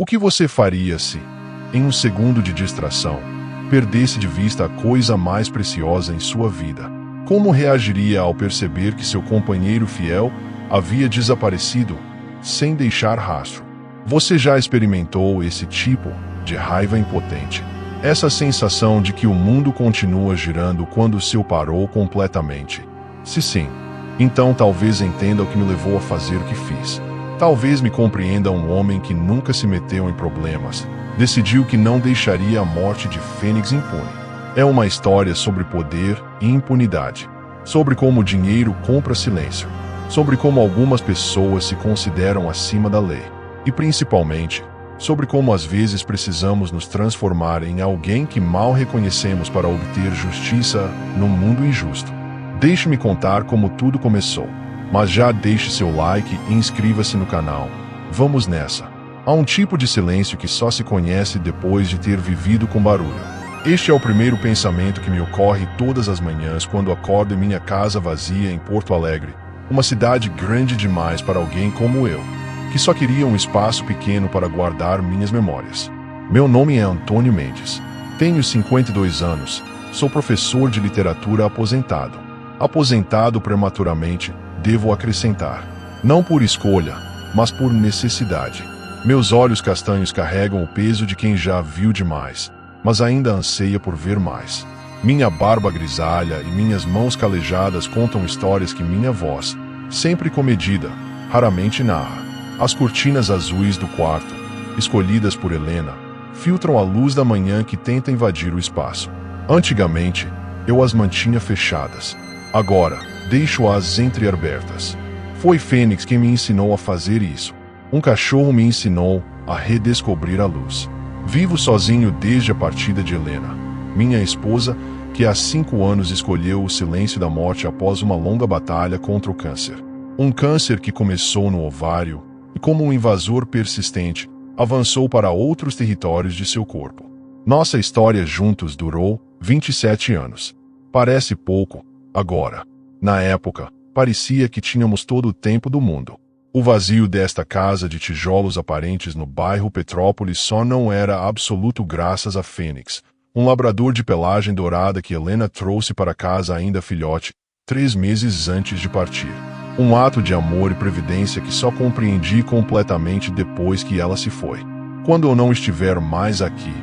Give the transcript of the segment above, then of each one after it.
O que você faria se, em um segundo de distração, perdesse de vista a coisa mais preciosa em sua vida? Como reagiria ao perceber que seu companheiro fiel havia desaparecido, sem deixar rastro? Você já experimentou esse tipo de raiva impotente? Essa sensação de que o mundo continua girando quando o seu parou completamente? Se sim, então talvez entenda o que me levou a fazer o que fiz. Talvez me compreenda um homem que nunca se meteu em problemas, decidiu que não deixaria a morte de Fênix impune. É uma história sobre poder e impunidade, sobre como o dinheiro compra silêncio, sobre como algumas pessoas se consideram acima da lei, e principalmente, sobre como às vezes precisamos nos transformar em alguém que mal reconhecemos para obter justiça num mundo injusto. Deixe-me contar como tudo começou. Mas já deixe seu like e inscreva-se no canal. Vamos nessa. Há um tipo de silêncio que só se conhece depois de ter vivido com barulho. Este é o primeiro pensamento que me ocorre todas as manhãs quando acordo em minha casa vazia em Porto Alegre, uma cidade grande demais para alguém como eu, que só queria um espaço pequeno para guardar minhas memórias. Meu nome é Antônio Mendes. Tenho 52 anos. Sou professor de literatura aposentado. Aposentado prematuramente, devo acrescentar. Não por escolha, mas por necessidade. Meus olhos castanhos carregam o peso de quem já viu demais, mas ainda anseia por ver mais. Minha barba grisalha e minhas mãos calejadas contam histórias que minha voz, sempre comedida, raramente narra. As cortinas azuis do quarto, escolhidas por Helena, filtram a luz da manhã que tenta invadir o espaço. Antigamente, eu as mantinha fechadas. Agora, deixo-as entreabertas. Foi Fênix quem me ensinou a fazer isso. Um cachorro me ensinou a redescobrir a luz. Vivo sozinho desde a partida de Helena, minha esposa, que há 5 anos escolheu o silêncio da morte após uma longa batalha contra o câncer. Um câncer que começou no ovário e, como um invasor persistente, avançou para outros territórios de seu corpo. Nossa história juntos durou 27 anos. Parece pouco, agora. Na época, parecia que tínhamos todo o tempo do mundo. O vazio desta casa de tijolos aparentes no bairro Petrópolis só não era absoluto graças a Fênix, um labrador de pelagem dourada que Helena trouxe para casa ainda filhote, 3 meses antes de partir. Um ato de amor e previdência que só compreendi completamente depois que ela se foi. Quando eu não estiver mais aqui,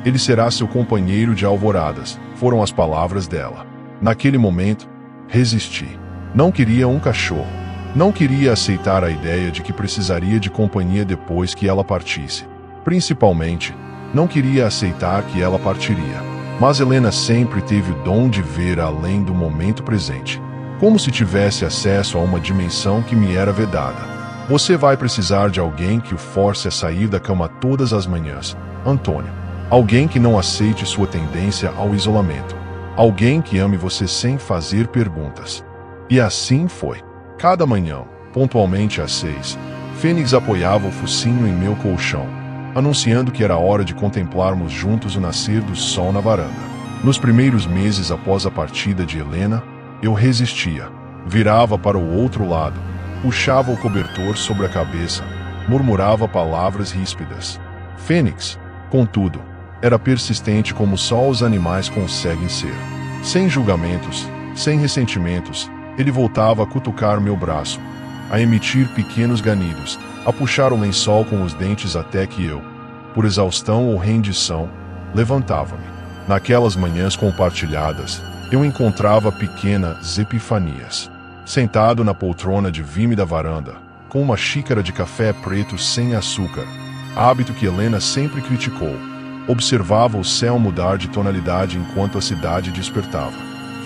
ele será seu companheiro de alvoradas, foram as palavras dela. Naquele momento, resisti. Não queria um cachorro. Não queria aceitar a ideia de que precisaria de companhia depois que ela partisse. Principalmente, não queria aceitar que ela partiria. Mas Helena sempre teve o dom de ver além do momento presente. Como se tivesse acesso a uma dimensão que me era vedada. Você vai precisar de alguém que o force a sair da cama todas as manhãs, Antônio. Alguém que não aceite sua tendência ao isolamento. Alguém que ame você sem fazer perguntas. E assim foi. Cada manhã, pontualmente às 6, Fênix apoiava o focinho em meu colchão, anunciando que era hora de contemplarmos juntos o nascer do sol na varanda. Nos primeiros meses após a partida de Helena, eu resistia. Virava para o outro lado, puxava o cobertor sobre a cabeça, murmurava palavras ríspidas. Fênix, contudo, era persistente como só os animais conseguem ser. Sem julgamentos, sem ressentimentos, ele voltava a cutucar meu braço, a emitir pequenos ganidos, a puxar o lençol com os dentes até que eu, por exaustão ou rendição, levantava-me. Naquelas manhãs compartilhadas, eu encontrava pequenas epifanias. Sentado na poltrona de vime da varanda, com uma xícara de café preto sem açúcar, hábito que Helena sempre criticou, observava o céu mudar de tonalidade enquanto a cidade despertava.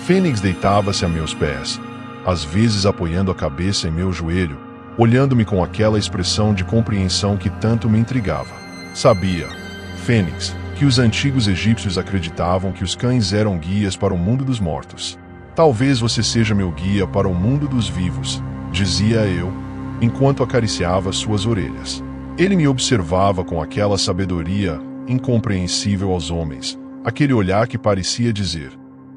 Fênix deitava-se a meus pés, às vezes apoiando a cabeça em meu joelho, olhando-me com aquela expressão de compreensão que tanto me intrigava. Sabia, Fênix, que os antigos egípcios acreditavam que os cães eram guias para o mundo dos mortos. Talvez você seja meu guia para o mundo dos vivos, dizia eu, enquanto acariciava suas orelhas. Ele me observava com aquela sabedoria incompreensível aos homens, aquele olhar que parecia dizer: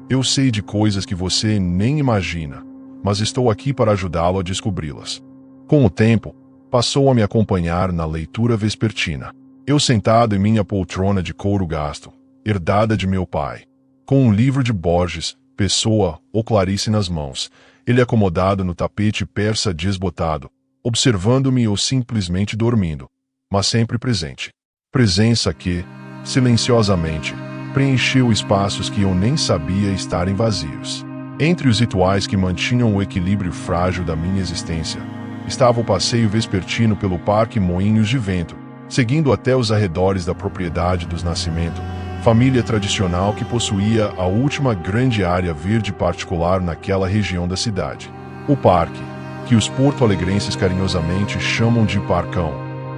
eu sei de coisas que você nem imagina, mas estou aqui para ajudá-lo a descobri-las. Com o tempo, passou a me acompanhar na leitura vespertina. Eu sentado em minha poltrona de couro gasto, herdada de meu pai, com um livro de Borges, Pessoa ou Clarice nas mãos, ele acomodado no tapete persa desbotado, observando-me ou simplesmente dormindo, mas sempre presente. Presença que, silenciosamente, preencheu espaços que eu nem sabia estarem vazios. Entre os rituais que mantinham o equilíbrio frágil da minha existência, estava o passeio vespertino pelo Parque Moinhos de Vento, seguindo até os arredores da propriedade dos Nascimento, família tradicional que possuía a última grande área verde particular naquela região da cidade. O parque, que os porto-alegrenses carinhosamente chamam de Parcão,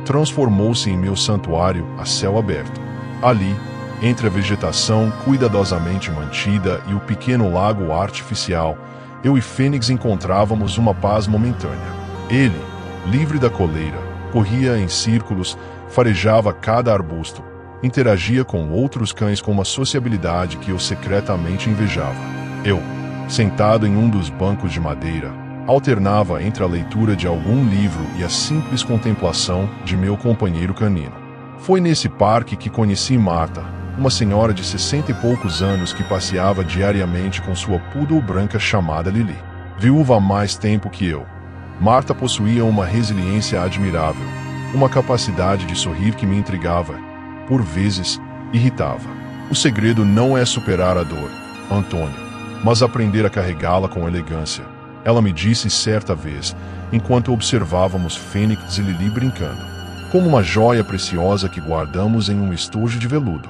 transformou-se em meu santuário a céu aberto. Ali, entre a vegetação cuidadosamente mantida e o pequeno lago artificial, eu e Fênix encontrávamos uma paz momentânea. Ele, livre da coleira, corria em círculos, farejava cada arbusto, interagia com outros cães com uma sociabilidade que eu secretamente invejava. Eu, sentado em um dos bancos de madeira, alternava entre a leitura de algum livro e a simples contemplação de meu companheiro canino. Foi nesse parque que conheci Marta, uma senhora de 60 e poucos anos que passeava diariamente com sua poodle branca chamada Lili. Viúva há mais tempo que eu, Marta possuía uma resiliência admirável, uma capacidade de sorrir que me intrigava, por vezes, irritava. O segredo não é superar a dor, Antônio, mas aprender a carregá-la com elegância. Ela me disse certa vez, enquanto observávamos Fênix e Lili brincando, como uma joia preciosa que guardamos em um estojo de veludo.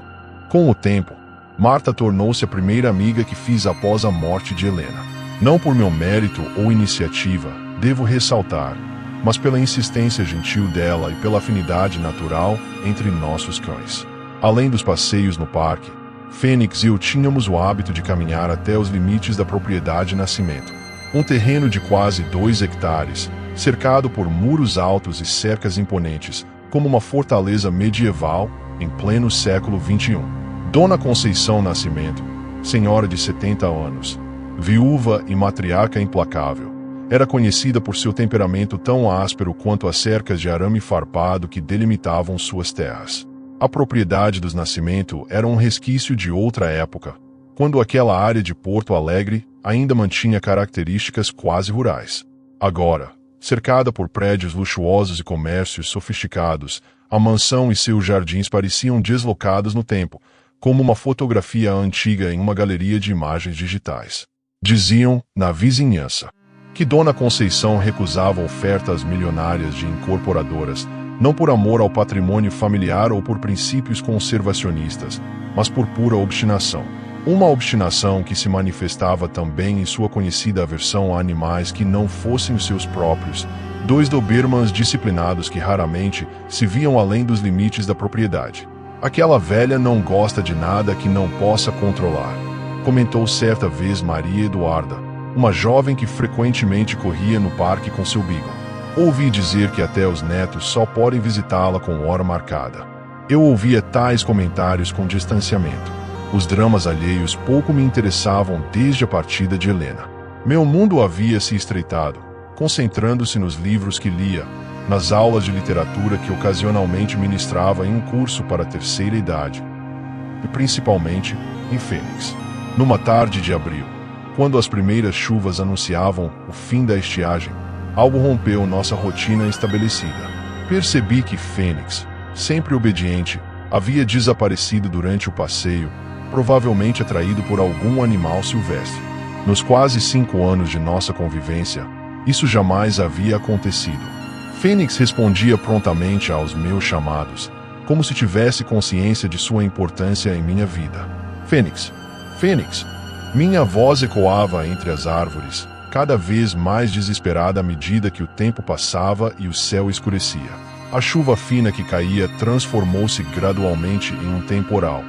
Com o tempo, Marta tornou-se a primeira amiga que fiz após a morte de Helena. Não por meu mérito ou iniciativa, devo ressaltar, mas pela insistência gentil dela e pela afinidade natural entre nossos cães. Além dos passeios no parque, Fênix e eu tínhamos o hábito de caminhar até os limites da propriedade Nascimento. Um terreno de quase 2 hectares, cercado por muros altos e cercas imponentes, como uma fortaleza medieval em pleno século XXI. Dona Conceição Nascimento, senhora de 70 anos, viúva e matriarca implacável, era conhecida por seu temperamento tão áspero quanto as cercas de arame farpado que delimitavam suas terras. A propriedade dos Nascimento era um resquício de outra época, quando aquela área de Porto Alegre ainda mantinha características quase rurais. Agora, cercada por prédios luxuosos e comércios sofisticados, a mansão e seus jardins pareciam deslocados no tempo, como uma fotografia antiga em uma galeria de imagens digitais. Diziam, na vizinhança, que Dona Conceição recusava ofertas milionárias de incorporadoras, não por amor ao patrimônio familiar ou por princípios conservacionistas, mas por pura obstinação. Uma obstinação que se manifestava também em sua conhecida aversão a animais que não fossem os seus próprios, 2 dobermans disciplinados que raramente se viam além dos limites da propriedade. Aquela velha não gosta de nada que não possa controlar, comentou certa vez Maria Eduarda, uma jovem que frequentemente corria no parque com seu beagle. Ouvi dizer que até os netos só podem visitá-la com hora marcada. Eu ouvia tais comentários com distanciamento. Os dramas alheios pouco me interessavam desde a partida de Helena. Meu mundo havia se estreitado, concentrando-se nos livros que lia, nas aulas de literatura que ocasionalmente ministrava em um curso para a terceira idade, e principalmente em Fênix. Numa tarde de abril, quando as primeiras chuvas anunciavam o fim da estiagem, algo rompeu nossa rotina estabelecida. Percebi que Fênix, sempre obediente, havia desaparecido durante o passeio, provavelmente atraído por algum animal silvestre. Nos quase 5 anos de nossa convivência, isso jamais havia acontecido. Fênix respondia prontamente aos meus chamados, como se tivesse consciência de sua importância em minha vida. Fênix, Fênix! Minha voz ecoava entre as árvores, cada vez mais desesperada à medida que o tempo passava e o céu escurecia. A chuva fina que caía transformou-se gradualmente em um temporal,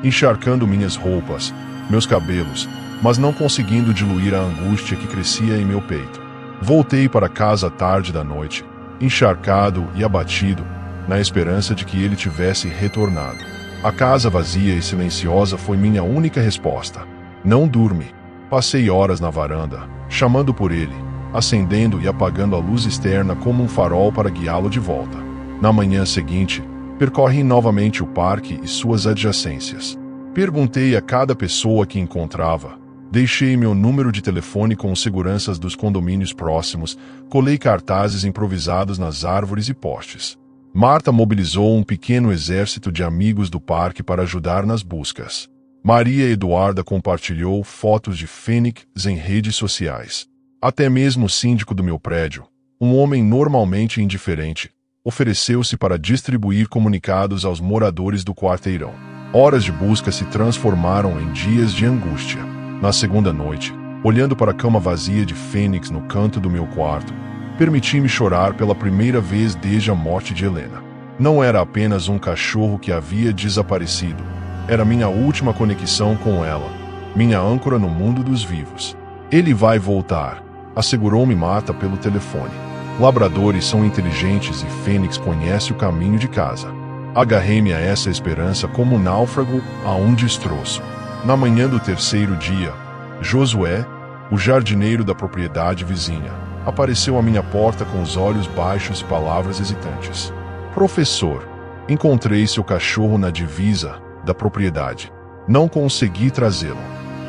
encharcando minhas roupas, meus cabelos, mas não conseguindo diluir a angústia que crescia em meu peito. Voltei para casa à tarde da noite, encharcado e abatido, na esperança de que ele tivesse retornado. A casa vazia e silenciosa foi minha única resposta. Não dorme. Passei horas na varanda, chamando por ele, acendendo e apagando a luz externa como um farol para guiá-lo de volta. Na manhã seguinte, Percorri novamente o parque e suas adjacências. Perguntei a cada pessoa que encontrava. Deixei meu número de telefone com os seguranças dos condomínios próximos, colei cartazes improvisados nas árvores e postes. Marta mobilizou um pequeno exército de amigos do parque para ajudar nas buscas. Maria Eduarda compartilhou fotos de Fênix em redes sociais. Até mesmo o síndico do meu prédio, um homem normalmente indiferente, ofereceu-se para distribuir comunicados aos moradores do quarteirão. Horas de busca se transformaram em dias de angústia. Na segunda noite, olhando para a cama vazia de Fênix no canto do meu quarto, permiti-me chorar pela primeira vez desde a morte de Helena. Não era apenas um cachorro que havia desaparecido, era minha última conexão com ela, minha âncora no mundo dos vivos. Ele vai voltar, assegurou-me Marta pelo telefone. Labradores são inteligentes e Fênix conhece o caminho de casa. Agarrei-me a essa esperança como um náufrago a um destroço. Na manhã do terceiro dia, Josué, o jardineiro da propriedade vizinha, apareceu à minha porta com os olhos baixos e palavras hesitantes. Professor, encontrei seu cachorro na divisa da propriedade. Não consegui trazê-lo.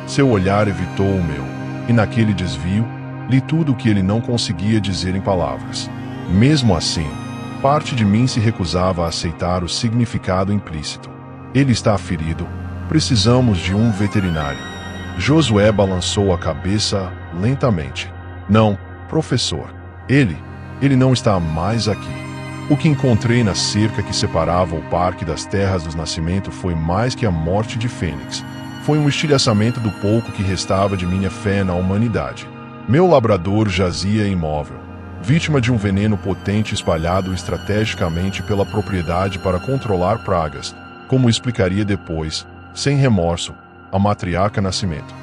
Seu olhar evitou o meu, e naquele desvio, li tudo o que ele não conseguia dizer em palavras. Mesmo assim, parte de mim se recusava a aceitar o significado implícito. Ele está ferido. Precisamos de um veterinário. Josué balançou a cabeça lentamente. Não, professor. Ele não está mais aqui. O que encontrei na cerca que separava o Parque das Terras do Nascimento foi mais que a morte de Fênix. Foi um estilhaçamento do pouco que restava de minha fé na humanidade. Meu labrador jazia imóvel, vítima de um veneno potente espalhado estrategicamente pela propriedade para controlar pragas, como explicaria depois, sem remorso, a matriarca Nascimento.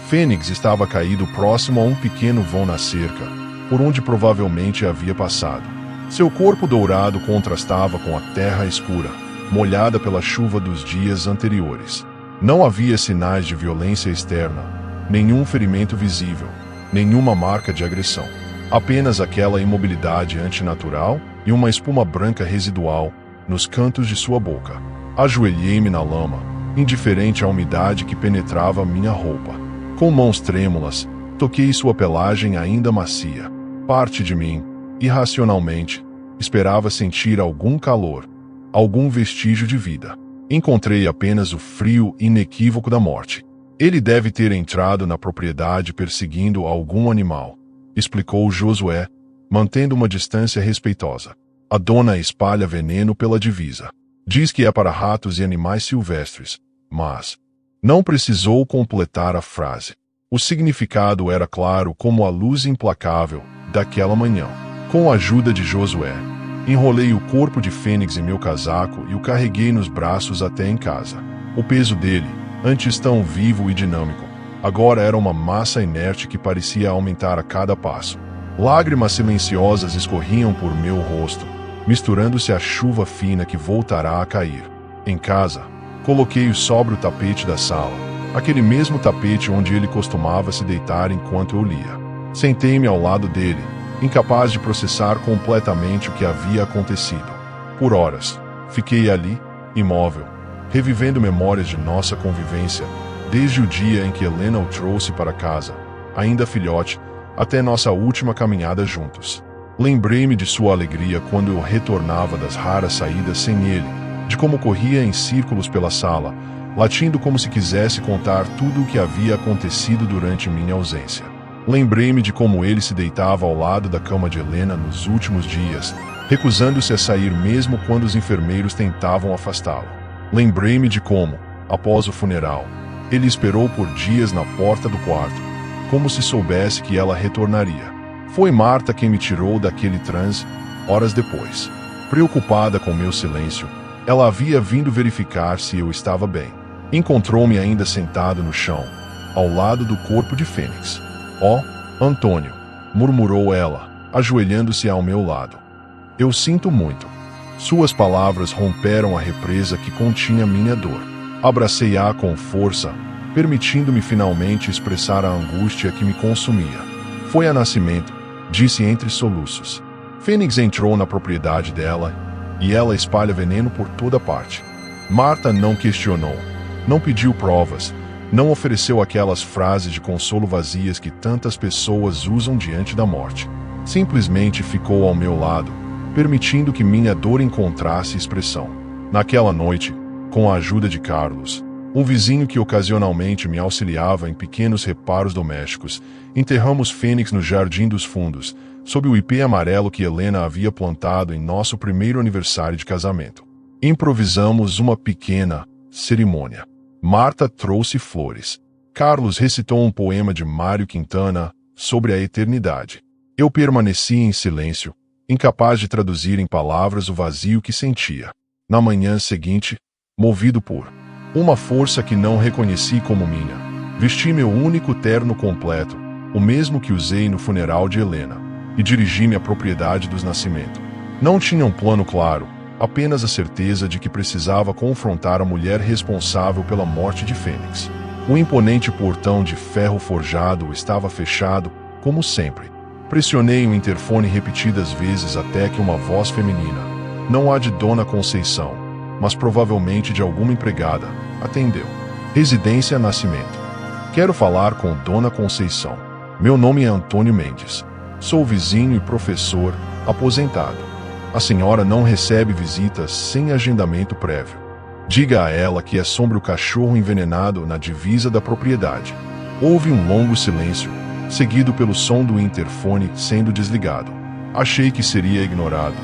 Fênix estava caído próximo a um pequeno vão na cerca, por onde provavelmente havia passado. Seu corpo dourado contrastava com a terra escura, molhada pela chuva dos dias anteriores. Não havia sinais de violência externa, nenhum ferimento visível, nenhuma marca de agressão. Apenas aquela imobilidade antinatural e uma espuma branca residual nos cantos de sua boca. Ajoelhei-me na lama, indiferente à umidade que penetrava minha roupa. Com mãos trêmulas, toquei sua pelagem ainda macia. Parte de mim, irracionalmente, esperava sentir algum calor, algum vestígio de vida. Encontrei apenas o frio inequívoco da morte. Ele deve ter entrado na propriedade perseguindo algum animal, explicou Josué, mantendo uma distância respeitosa. A dona espalha veneno pela divisa. Diz que é para ratos e animais silvestres, mas não precisou completar a frase. O significado era claro como a luz implacável daquela manhã. Com a ajuda de Josué, enrolei o corpo de Fênix em meu casaco e o carreguei nos braços até em casa. O peso dele, antes tão vivo e dinâmico, agora era uma massa inerte que parecia aumentar a cada passo. Lágrimas silenciosas escorriam por meu rosto, misturando-se à chuva fina que voltará a cair. Em casa, coloquei-o sobre o tapete da sala, aquele mesmo tapete onde ele costumava se deitar enquanto eu lia. Sentei-me ao lado dele, incapaz de processar completamente o que havia acontecido. Por horas, fiquei ali, imóvel, revivendo memórias de nossa convivência, desde o dia em que Helena o trouxe para casa, ainda filhote, até nossa última caminhada juntos. Lembrei-me de sua alegria quando eu retornava das raras saídas sem ele, de como corria em círculos pela sala, latindo como se quisesse contar tudo o que havia acontecido durante minha ausência. Lembrei-me de como ele se deitava ao lado da cama de Helena nos últimos dias, recusando-se a sair mesmo quando os enfermeiros tentavam afastá-lo. Lembrei-me de como, após o funeral, ele esperou por dias na porta do quarto, como se soubesse que ela retornaria. Foi Marta quem me tirou daquele transe, horas depois. Preocupada com meu silêncio, ela havia vindo verificar se eu estava bem. Encontrou-me ainda sentado no chão, ao lado do corpo de Fênix. "Oh, Antônio", murmurou ela, ajoelhando-se ao meu lado. "Eu sinto muito." Suas palavras romperam a represa que continha minha dor. Abracei-a com força, permitindo-me finalmente expressar a angústia que me consumia. "Foi a Nascimento", disse entre soluços. "Fênix entrou na propriedade dela e ela espalha veneno por toda parte. Marta não questionou, não pediu provas, não ofereceu aquelas frases de consolo vazias que tantas pessoas usam diante da morte. Simplesmente ficou ao meu lado, permitindo que minha dor encontrasse expressão. Naquela noite, com a ajuda de Carlos, um vizinho que ocasionalmente me auxiliava em pequenos reparos domésticos, enterramos Fênix no Jardim dos Fundos, sob o ipê amarelo que Helena havia plantado em nosso primeiro aniversário de casamento. Improvisamos uma pequena cerimônia. Marta trouxe flores. Carlos recitou um poema de Mário Quintana sobre a eternidade. Eu permaneci em silêncio, incapaz de traduzir em palavras o vazio que sentia. Na manhã seguinte, movido por uma força que não reconheci como minha, vesti meu único terno completo, o mesmo que usei no funeral de Helena, e dirigi-me à propriedade dos Nascimento. Não tinha um plano claro, apenas a certeza de que precisava confrontar a mulher responsável pela morte de Fênix. O imponente portão de ferro forjado estava fechado, como sempre. Pressionei o interfone repetidas vezes até que uma voz feminina, não a de Dona Conceição, mas provavelmente de alguma empregada, atendeu. Residência Nascimento. Quero falar com Dona Conceição. Meu nome é Antônio Mendes. Sou vizinho e professor, aposentado. A senhora não recebe visitas sem agendamento prévio. Diga a ela que é sobre o cachorro envenenado na divisa da propriedade. Houve um longo silêncio, seguido pelo som do interfone sendo desligado. Achei que seria ignorado,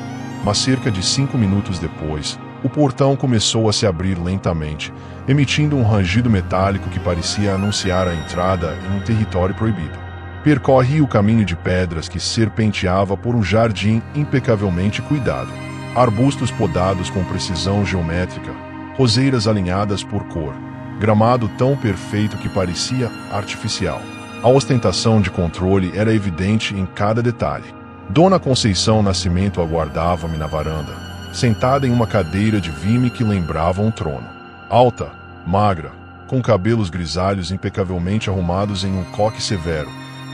mas cerca de 5 minutos depois, o portão começou a se abrir lentamente, emitindo um rangido metálico que parecia anunciar a entrada em um território proibido. Percorri o caminho de pedras que serpenteava por um jardim impecavelmente cuidado. Arbustos podados com precisão geométrica, roseiras alinhadas por cor, gramado tão perfeito que parecia artificial. A ostentação de controle era evidente em cada detalhe. Dona Conceição Nascimento aguardava-me na varanda, sentada em uma cadeira de vime que lembrava um trono. Alta, magra, com cabelos grisalhos impecavelmente arrumados em um coque severo,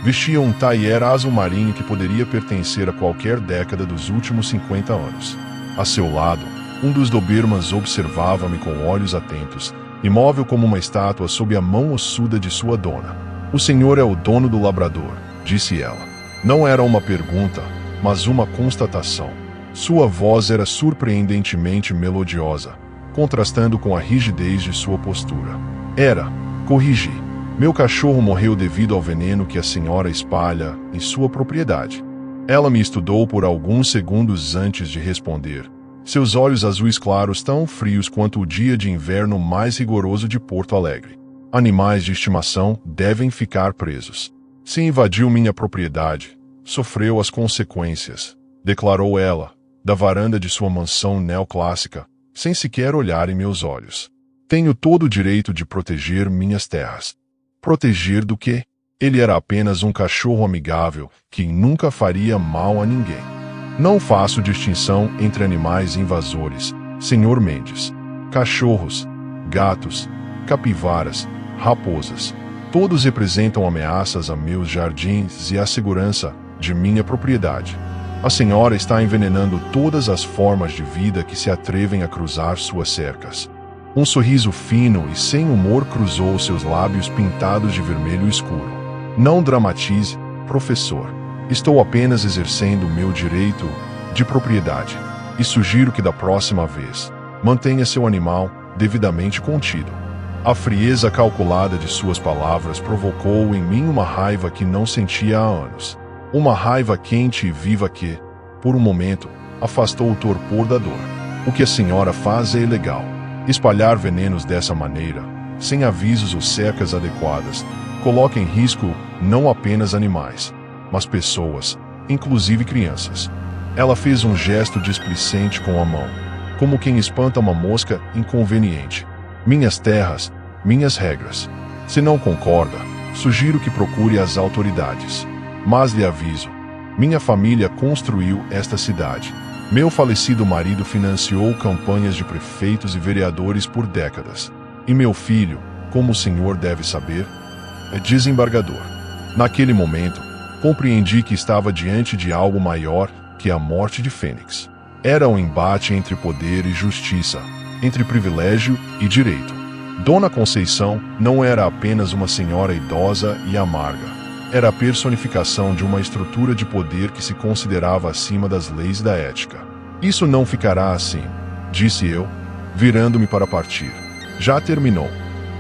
vestia um tailleur azul marinho que poderia pertencer a qualquer década dos últimos 50 anos. A seu lado, um dos dobermans observava-me com olhos atentos, imóvel como uma estátua sob a mão ossuda de sua dona. O senhor é o dono do labrador, disse ela. Não era uma pergunta, mas uma constatação. Sua voz era surpreendentemente melodiosa, contrastando com a rigidez de sua postura. Era, corrigi. Meu cachorro morreu devido ao veneno que a senhora espalha em sua propriedade. Ela me estudou por alguns segundos antes de responder. Seus olhos azuis claros tão frios quanto o dia de inverno mais rigoroso de Porto Alegre. Animais de estimação devem ficar presos. Se invadiu minha propriedade, sofreu as consequências, declarou ela, da varanda de sua mansão neoclássica, sem sequer olhar em meus olhos. Tenho todo o direito de proteger minhas terras. Proteger do quê? Ele era apenas um cachorro amigável que nunca faria mal a ninguém. Não faço distinção entre animais invasores, Sr. Mendes. Cachorros, gatos, capivaras, raposas. Todos representam ameaças a meus jardins e à segurança de minha propriedade. A senhora está envenenando todas as formas de vida que se atrevem a cruzar suas cercas. Um sorriso fino e sem humor cruzou seus lábios pintados de vermelho escuro. Não dramatize, professor. Estou apenas exercendo meu direito de propriedade. E sugiro que da próxima vez, mantenha seu animal devidamente contido. A frieza calculada de suas palavras provocou em mim uma raiva que não sentia há anos. Uma raiva quente e viva que, por um momento, afastou o torpor da dor. O que a senhora faz é ilegal. Espalhar venenos dessa maneira, sem avisos ou cercas adequadas, coloca em risco não apenas animais, mas pessoas, inclusive crianças. Ela fez um gesto displicente com a mão, como quem espanta uma mosca inconveniente. Minhas terras, minhas regras. Se não concorda, sugiro que procure as autoridades. Mas lhe aviso, minha família construiu esta cidade. Meu falecido marido financiou campanhas de prefeitos e vereadores por décadas. E meu filho, como o senhor deve saber, é desembargador. Naquele momento, compreendi que estava diante de algo maior que a morte de Fênix. Era um embate entre poder e justiça, entre privilégio e direito. Dona Conceição não era apenas uma senhora idosa e amarga. Era a personificação de uma estrutura de poder que se considerava acima das leis da ética. Isso não ficará assim, disse eu, virando-me para partir. Já terminou.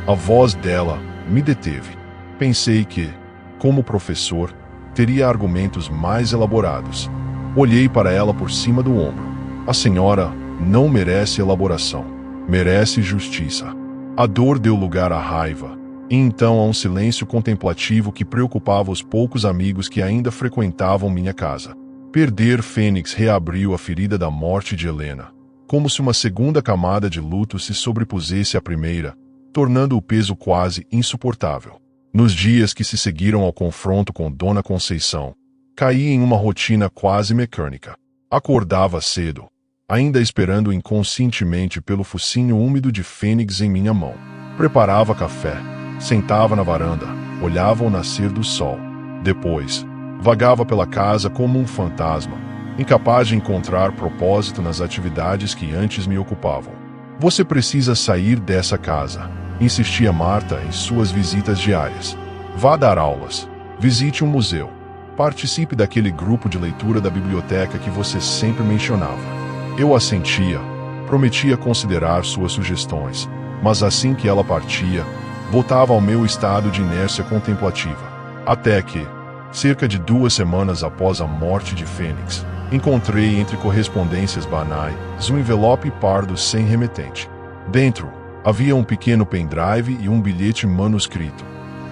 A voz dela me deteve. Pensei que, como professor, teria argumentos mais elaborados. Olhei para ela por cima do ombro. A senhora não merece elaboração. Merece justiça. A dor deu lugar à raiva, e então a um silêncio contemplativo que preocupava os poucos amigos que ainda frequentavam minha casa. Perder Fênix reabriu a ferida da morte de Helena, como se uma segunda camada de luto se sobrepusesse à primeira, tornando o peso quase insuportável. Nos dias que se seguiram ao confronto com Dona Conceição, caí em uma rotina quase mecânica. Acordava cedo, ainda esperando inconscientemente pelo focinho úmido de Fênix em minha mão. Preparava café, sentava na varanda, olhava o nascer do sol. Depois, vagava pela casa como um fantasma, incapaz de encontrar propósito nas atividades que antes me ocupavam. Você precisa sair dessa casa, insistia Marta em suas visitas diárias. Vá dar aulas, visite um museu, participe daquele grupo de leitura da biblioteca que você sempre mencionava. Eu assentia, prometia considerar suas sugestões, mas assim que ela partia, voltava ao meu estado de inércia contemplativa. Até que, cerca de 2 semanas após a morte de Fênix, encontrei entre correspondências banais um envelope pardo sem remetente. Dentro, havia um pequeno pendrive e um bilhete manuscrito.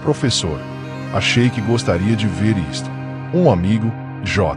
Professor, achei que gostaria de ver isto. Um amigo, J.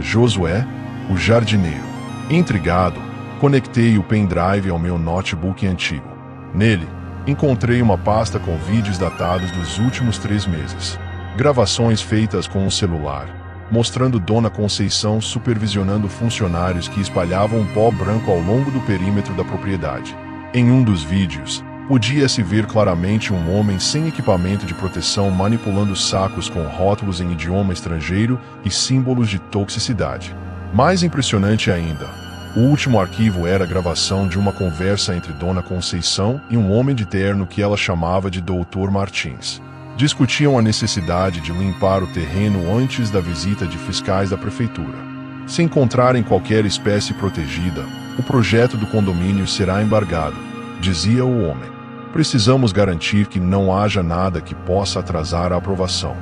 Josué, o jardineiro. Intrigado, conectei o pendrive ao meu notebook antigo. Nele, encontrei uma pasta com vídeos datados dos últimos 3 meses. Gravações feitas com um celular, mostrando Dona Conceição supervisionando funcionários que espalhavam pó branco ao longo do perímetro da propriedade. Em um dos vídeos, podia-se ver claramente um homem sem equipamento de proteção manipulando sacos com rótulos em idioma estrangeiro e símbolos de toxicidade. Mais impressionante ainda, o último arquivo era a gravação de uma conversa entre Dona Conceição e um homem de terno que ela chamava de Dr. Martins. Discutiam a necessidade de limpar o terreno antes da visita de fiscais da prefeitura. Se encontrarem qualquer espécie protegida, o projeto do condomínio será embargado, dizia o homem. Precisamos garantir que não haja nada que possa atrasar a aprovação.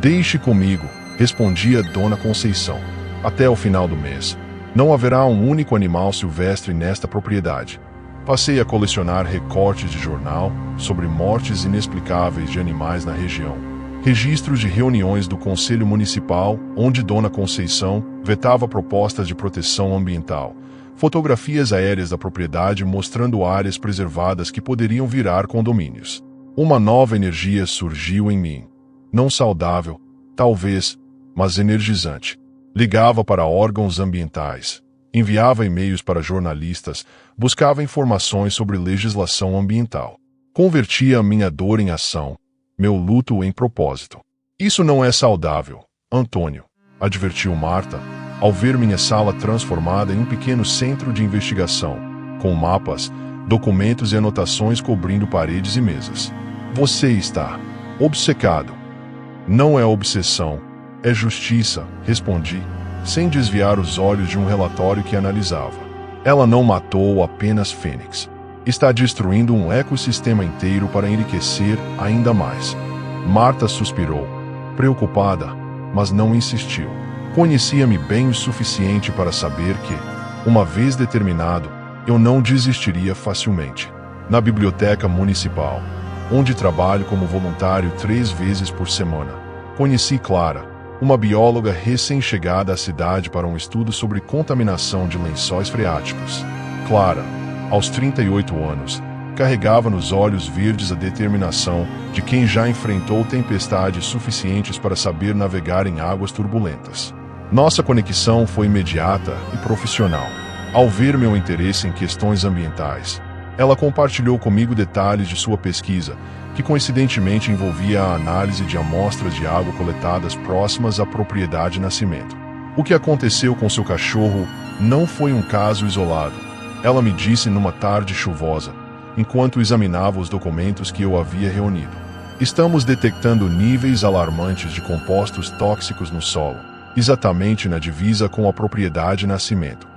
Deixe comigo, respondia Dona Conceição. Até o final do mês, não haverá um único animal silvestre nesta propriedade. Passei a colecionar recortes de jornal sobre mortes inexplicáveis de animais na região. Registros de reuniões do Conselho Municipal, onde Dona Conceição vetava propostas de proteção ambiental. Fotografias aéreas da propriedade mostrando áreas preservadas que poderiam virar condomínios. Uma nova energia surgiu em mim. Não saudável, talvez, mas energizante. Ligava para órgãos ambientais, enviava e-mails para jornalistas, buscava informações sobre legislação ambiental. Convertia a minha dor em ação, meu luto em propósito. Isso não é saudável, Antônio, advertiu Marta, ao ver minha sala transformada em um pequeno centro de investigação, com mapas, documentos e anotações cobrindo paredes e mesas. Você está obcecado. Não é obsessão, é justiça, respondi, sem desviar os olhos de um relatório que analisava. Ela não matou apenas Fênix. Está destruindo um ecossistema inteiro para enriquecer ainda mais. Marta suspirou, preocupada, mas não insistiu. Conhecia-me bem o suficiente para saber que, uma vez determinado, eu não desistiria facilmente. Na biblioteca municipal, onde trabalho como voluntário 3 vezes por semana, conheci Clara, uma bióloga recém-chegada à cidade para um estudo sobre contaminação de lençóis freáticos. Clara, aos 38 anos, carregava nos olhos verdes a determinação de quem já enfrentou tempestades suficientes para saber navegar em águas turbulentas. Nossa conexão foi imediata e profissional. Ao ver meu interesse em questões ambientais, ela compartilhou comigo detalhes de sua pesquisa, que coincidentemente envolvia a análise de amostras de água coletadas próximas à propriedade Nascimento. O que aconteceu com seu cachorro Não foi um caso isolado. Ela me disse numa tarde chuvosa, enquanto examinava os documentos que eu havia reunido. Estamos detectando níveis alarmantes de compostos tóxicos no solo, exatamente na divisa com a propriedade Nascimento.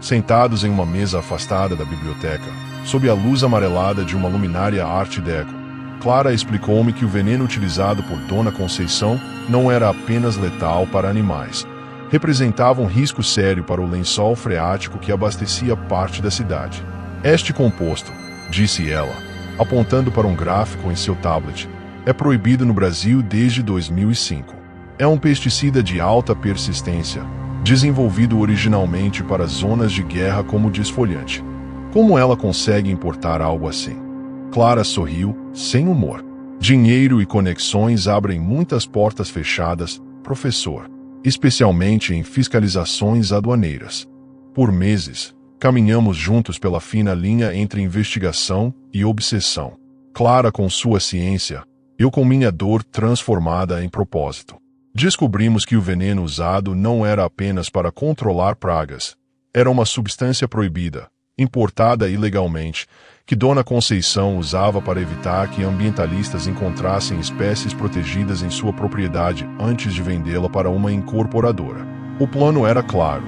Sentados em uma mesa afastada da biblioteca, sob a luz amarelada de uma luminária Art Deco, Clara explicou-me que o veneno utilizado por Dona Conceição não era apenas letal para animais. Representava um risco sério para o lençol freático que abastecia parte da cidade. Este composto, disse ela, apontando para um gráfico em seu tablet, é proibido no Brasil desde 2005. É um pesticida de alta persistência, desenvolvido originalmente para zonas de guerra como desfolhante. Como ela consegue importar algo assim? Clara sorriu, sem humor. Dinheiro e conexões abrem muitas portas fechadas, professor, especialmente em fiscalizações aduaneiras. Por meses, caminhamos juntos pela fina linha entre investigação e obsessão. Clara com sua ciência, eu com minha dor transformada em propósito. Descobrimos que o veneno usado não era apenas para controlar pragas. Era uma substância proibida, importada ilegalmente, que Dona Conceição usava para evitar que ambientalistas encontrassem espécies protegidas em sua propriedade antes de vendê-la para uma incorporadora. O plano era claro: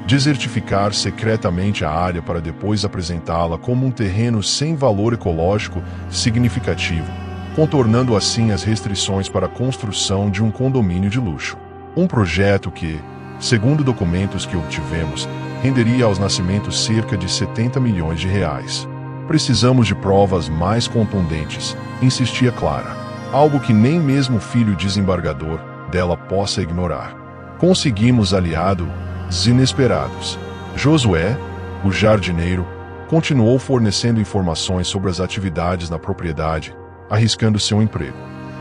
desertificar secretamente a área para depois apresentá-la como um terreno sem valor ecológico significativo, contornando assim as restrições para a construção de um condomínio de luxo. Um projeto que, segundo documentos que obtivemos, renderia aos Nascimentos cerca de 70 milhões de reais. Precisamos de provas mais contundentes, insistia Clara. Algo que nem mesmo o filho desembargador dela possa ignorar. Conseguimos aliados inesperados. Josué, o jardineiro, continuou fornecendo informações sobre as atividades na propriedade, arriscando seu emprego.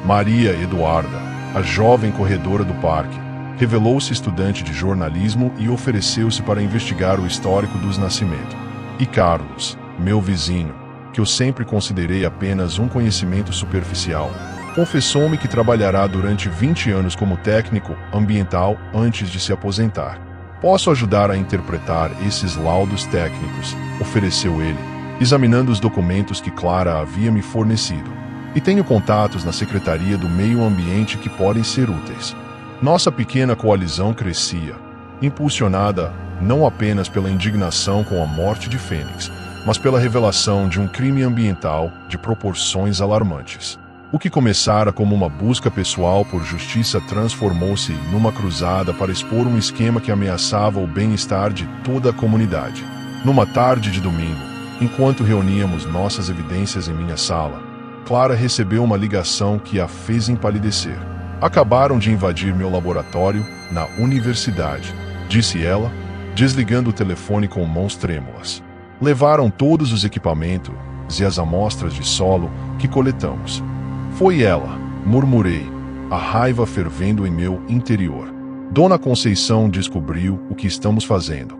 Maria Eduarda, a jovem corredora do parque, revelou-se estudante de jornalismo e ofereceu-se para investigar o histórico dos Nascimento. E Carlos, meu vizinho, que eu sempre considerei apenas um conhecimento superficial, confessou-me que trabalhará durante 20 anos como técnico ambiental antes de se aposentar. Posso ajudar a interpretar esses laudos técnicos, ofereceu ele, examinando os documentos que Clara havia me fornecido. E tenho contatos na Secretaria do Meio Ambiente que podem ser úteis. Nossa pequena coalizão crescia, impulsionada não apenas pela indignação com a morte de Fênix, mas pela revelação de um crime ambiental de proporções alarmantes. O que começara como uma busca pessoal por justiça transformou-se numa cruzada para expor um esquema que ameaçava o bem-estar de toda a comunidade. Numa tarde de domingo, enquanto reuníamos nossas evidências em minha sala, Clara recebeu uma ligação que a fez empalidecer. Acabaram de invadir meu laboratório na universidade, disse ela, desligando o telefone com mãos trêmulas. Levaram todos os equipamentos e as amostras de solo que coletamos. Foi ela, murmurei, a raiva fervendo em meu interior. Dona Conceição descobriu o que estamos fazendo.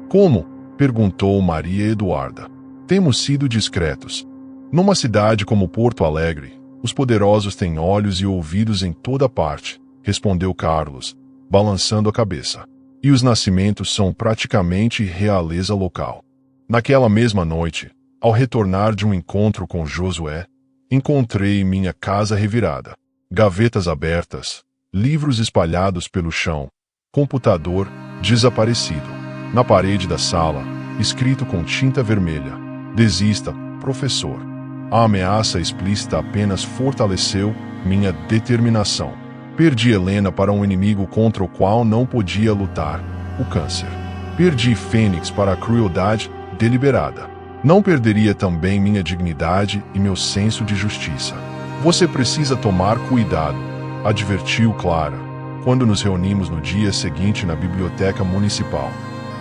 Como? Perguntou Maria Eduarda. Temos sido discretos. Numa cidade como Porto Alegre, os poderosos têm olhos e ouvidos em toda parte, respondeu Carlos, balançando a cabeça. E os Nascimentos são praticamente realeza local. Naquela mesma noite, ao retornar de um encontro com Josué, encontrei minha casa revirada. Gavetas abertas, livros espalhados pelo chão, computador desaparecido. Na parede da sala, escrito com tinta vermelha: desista, professor. A ameaça explícita apenas fortaleceu minha determinação. Perdi Helena para um inimigo contra o qual não podia lutar, o câncer. Perdi Fênix para a crueldade deliberada. Não perderia também minha dignidade e meu senso de justiça. Você precisa tomar cuidado, advertiu Clara, quando nos reunimos no dia seguinte na biblioteca municipal.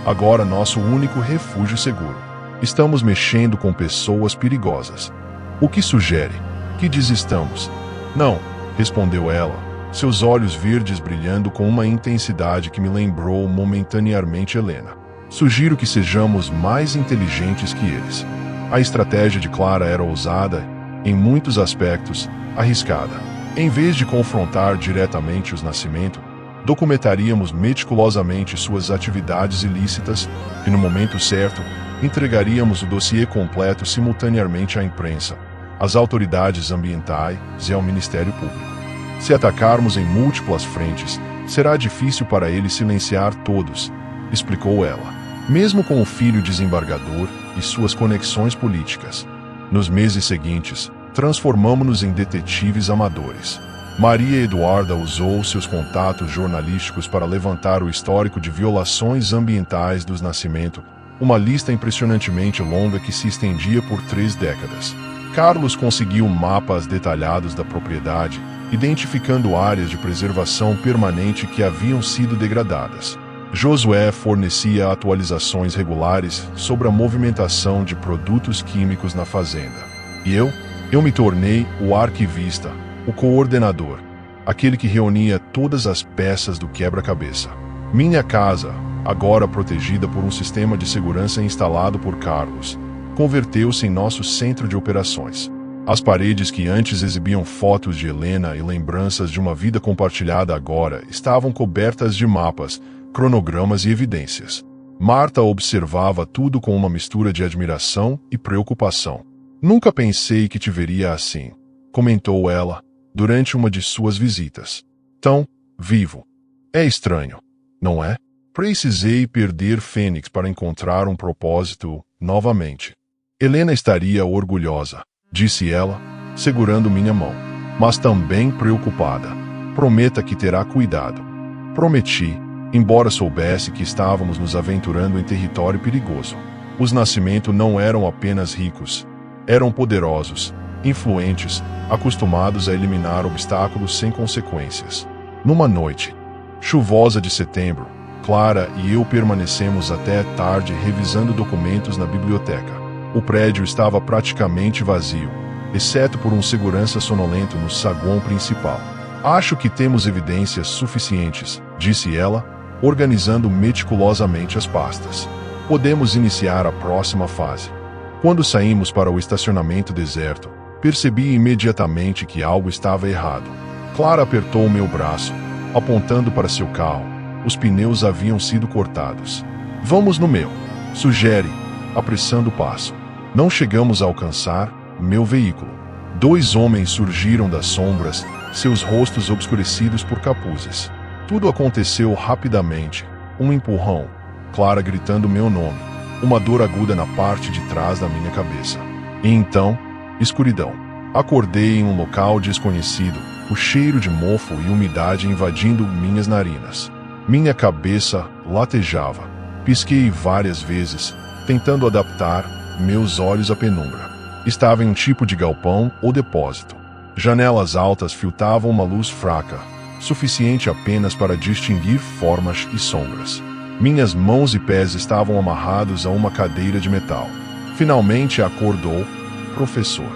Agora nosso único refúgio seguro. Estamos mexendo com pessoas perigosas. O que sugere? Que desistamos? Não, respondeu ela, seus olhos verdes brilhando com uma intensidade que me lembrou momentaneamente Helena. Sugiro que sejamos mais inteligentes que eles. A estratégia de Clara era ousada, em muitos aspectos, arriscada. Em vez de confrontar diretamente os Nascimento, documentaríamos meticulosamente suas atividades ilícitas e, no momento certo, entregaríamos o dossiê completo simultaneamente à imprensa, às autoridades ambientais e ao Ministério Público. Se atacarmos em múltiplas frentes, será difícil para ele silenciar todos, explicou ela. Mesmo com o filho desembargador e suas conexões políticas. Nos meses seguintes, transformamos-nos em detetives amadores. Maria Eduarda usou seus contatos jornalísticos para levantar o histórico de violações ambientais dos Nascimento, uma lista impressionantemente longa que se estendia por 3 décadas. Carlos conseguiu mapas detalhados da propriedade, identificando áreas de preservação permanente que haviam sido degradadas. Josué fornecia atualizações regulares sobre a movimentação de produtos químicos na fazenda. E eu me tornei o arquivista, o coordenador, aquele que reunia todas as peças do quebra-cabeça. Minha casa, agora protegida por um sistema de segurança instalado por Carlos, converteu-se em nosso centro de operações. As paredes que antes exibiam fotos de Helena e lembranças de uma vida compartilhada agora estavam cobertas de mapas, cronogramas e evidências. Marta observava tudo com uma mistura de admiração e preocupação. Nunca pensei que te veria assim, comentou ela, durante uma de suas visitas. Tão vivo. É estranho, não é? Precisei perder Fênix para encontrar um propósito novamente. Helena estaria orgulhosa, disse ela, segurando minha mão, mas também preocupada. Prometa que terá cuidado. Prometi, embora soubesse que estávamos nos aventurando em território perigoso. Os Nascimento não eram apenas ricos, eram poderosos, influentes, acostumados a eliminar obstáculos sem consequências. Numa noite chuvosa de setembro, Clara e eu permanecemos até tarde revisando documentos na biblioteca. O prédio estava praticamente vazio, exceto por um segurança sonolento no saguão principal. Acho que temos evidências suficientes, disse ela, organizando meticulosamente as pastas. Podemos iniciar a próxima fase. Quando saímos para o estacionamento deserto, percebi imediatamente que algo estava errado. Clara apertou meu braço, apontando para seu carro. Os pneus haviam sido cortados. Vamos no meu, sugere, apressando o passo. Não chegamos a alcançar meu veículo. 2 homens surgiram das sombras, seus rostos obscurecidos por capuzes. Tudo aconteceu rapidamente. Um empurrão, Clara gritando meu nome, uma dor aguda na parte de trás da minha cabeça. E então, escuridão. Acordei em um local desconhecido, o cheiro de mofo e umidade invadindo minhas narinas. Minha cabeça latejava. Pisquei várias vezes, tentando adaptar meus olhos à penumbra. Estava em um tipo de galpão ou depósito. Janelas altas filtravam uma luz fraca, suficiente apenas para distinguir formas e sombras. Minhas mãos e pés estavam amarrados a uma cadeira de metal. Finalmente acordou, professor.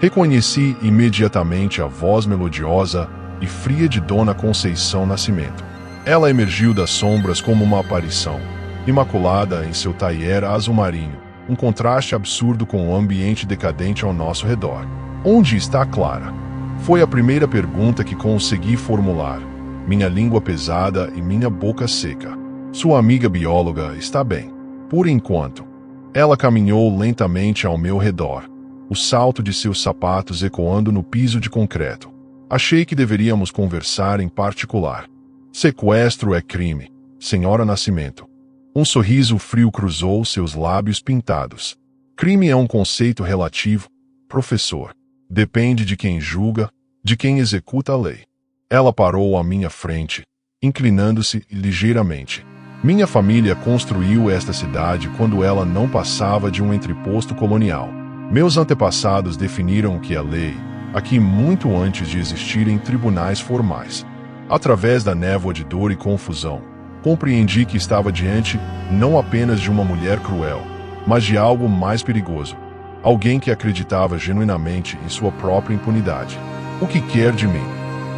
Reconheci imediatamente a voz melodiosa e fria de Dona Conceição Nascimento. Ela emergiu das sombras como uma aparição, imaculada em seu taier azul marinho, um contraste absurdo com o ambiente decadente ao nosso redor. Onde está Clara? Foi a primeira pergunta que consegui formular, minha língua pesada e minha boca seca. Sua amiga bióloga está bem. Por enquanto. Ela caminhou lentamente ao meu redor, o salto de seus sapatos ecoando no piso de concreto. Achei que deveríamos conversar em particular. Sequestro é crime, Senhora Nascimento. Um sorriso frio cruzou seus lábios pintados. Crime é um conceito relativo, professor. Depende de quem julga, de quem executa a lei. Ela parou à minha frente, inclinando-se ligeiramente. Minha família construiu esta cidade quando ela não passava de um entreposto colonial. Meus antepassados definiram que a lei, aqui muito antes de existirem tribunais formais. Através da névoa de dor e confusão, compreendi que estava diante não apenas de uma mulher cruel, mas de algo mais perigoso. Alguém que acreditava genuinamente em sua própria impunidade. O que quer de mim?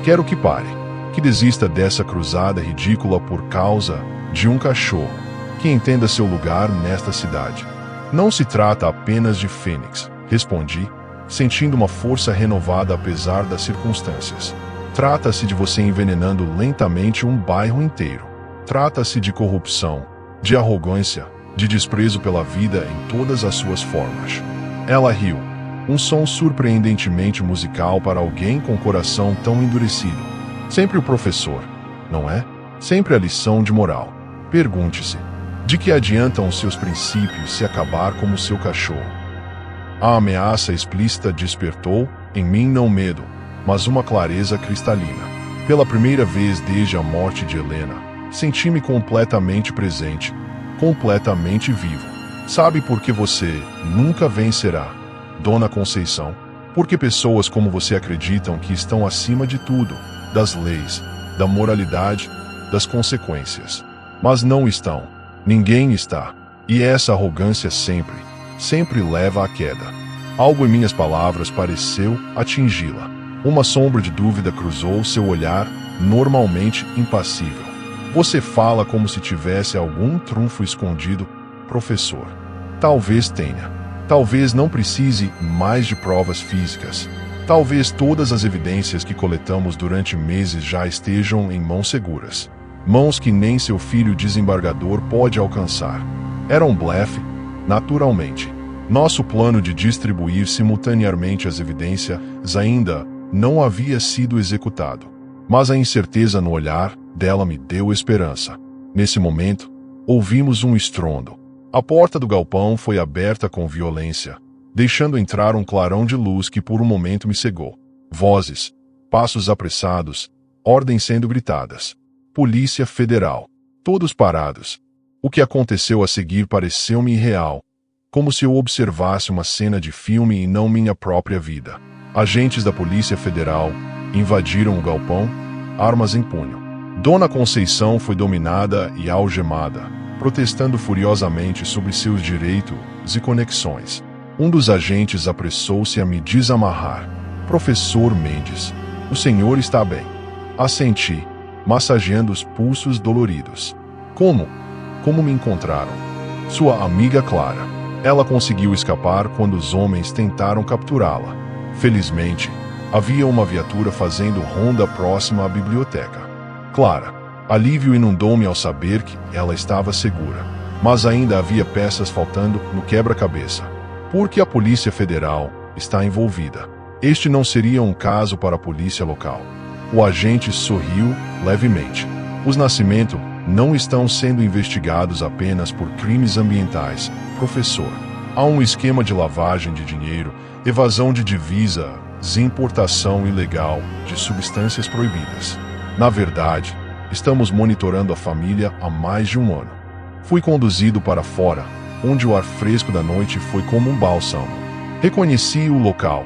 Quero que pare. Que desista dessa cruzada ridícula por causa de um cachorro. Que entenda seu lugar nesta cidade. Não se trata apenas de Fênix, respondi, sentindo uma força renovada apesar das circunstâncias. Trata-se de você envenenando lentamente um bairro inteiro. Trata-se de corrupção, de arrogância, de desprezo pela vida em todas as suas formas. Ela riu. Um som surpreendentemente musical para alguém com coração tão endurecido. Sempre o professor, não é? Sempre a lição de moral. Pergunte-se, de que adiantam os seus princípios se acabar como o seu cachorro? A ameaça explícita despertou, em mim não medo, mas uma clareza cristalina. Pela primeira vez desde a morte de Helena, senti-me completamente presente, completamente vivo. Sabe por que você nunca vencerá, Dona Conceição? Porque pessoas como você acreditam que estão acima de tudo, das leis, da moralidade, das consequências. Mas não estão. Ninguém está. E essa arrogância sempre leva à queda. Algo em minhas palavras pareceu atingi-la. Uma sombra de dúvida cruzou seu olhar, normalmente impassível. Você fala como se tivesse algum trunfo escondido, professor. Talvez tenha. Talvez não precise mais de provas físicas. Talvez todas as evidências que coletamos durante meses já estejam em mãos seguras. Mãos que nem seu filho desembargador pode alcançar. Era um blefe, naturalmente. Nosso plano de distribuir simultaneamente as evidências ainda não havia sido executado. Mas a incerteza no olhar dela me deu esperança. Nesse momento, ouvimos um estrondo. A porta do galpão foi aberta com violência, deixando entrar um clarão de luz que por um momento me cegou. Vozes, passos apressados, ordens sendo gritadas. Polícia Federal. Todos parados. O que aconteceu a seguir pareceu-me irreal, como se eu observasse uma cena de filme e não minha própria vida. Agentes da Polícia Federal invadiram o galpão, armas em punho. Dona Conceição foi dominada e algemada, protestando furiosamente sobre seus direitos e conexões. Um dos agentes apressou-se a me desamarrar. Professor Mendes, o senhor está bem. Assenti, massageando os pulsos doloridos. Como? Como me encontraram? Sua amiga Clara. Ela conseguiu escapar quando os homens tentaram capturá-la. Felizmente, havia uma viatura fazendo ronda próxima à biblioteca. Clara. Alívio inundou-me ao saber que ela estava segura. Mas ainda havia peças faltando no quebra-cabeça. Porque a Polícia Federal está envolvida. Este não seria um caso para a polícia local. O agente sorriu levemente. Os Nascimento não estão sendo investigados apenas por crimes ambientais, professor. Há um esquema de lavagem de dinheiro, evasão de divisas e importação ilegal de substâncias proibidas. Na verdade, estamos monitorando a família há mais de um ano. Fui conduzido para fora, onde o ar fresco da noite foi como um bálsamo. Reconheci o local.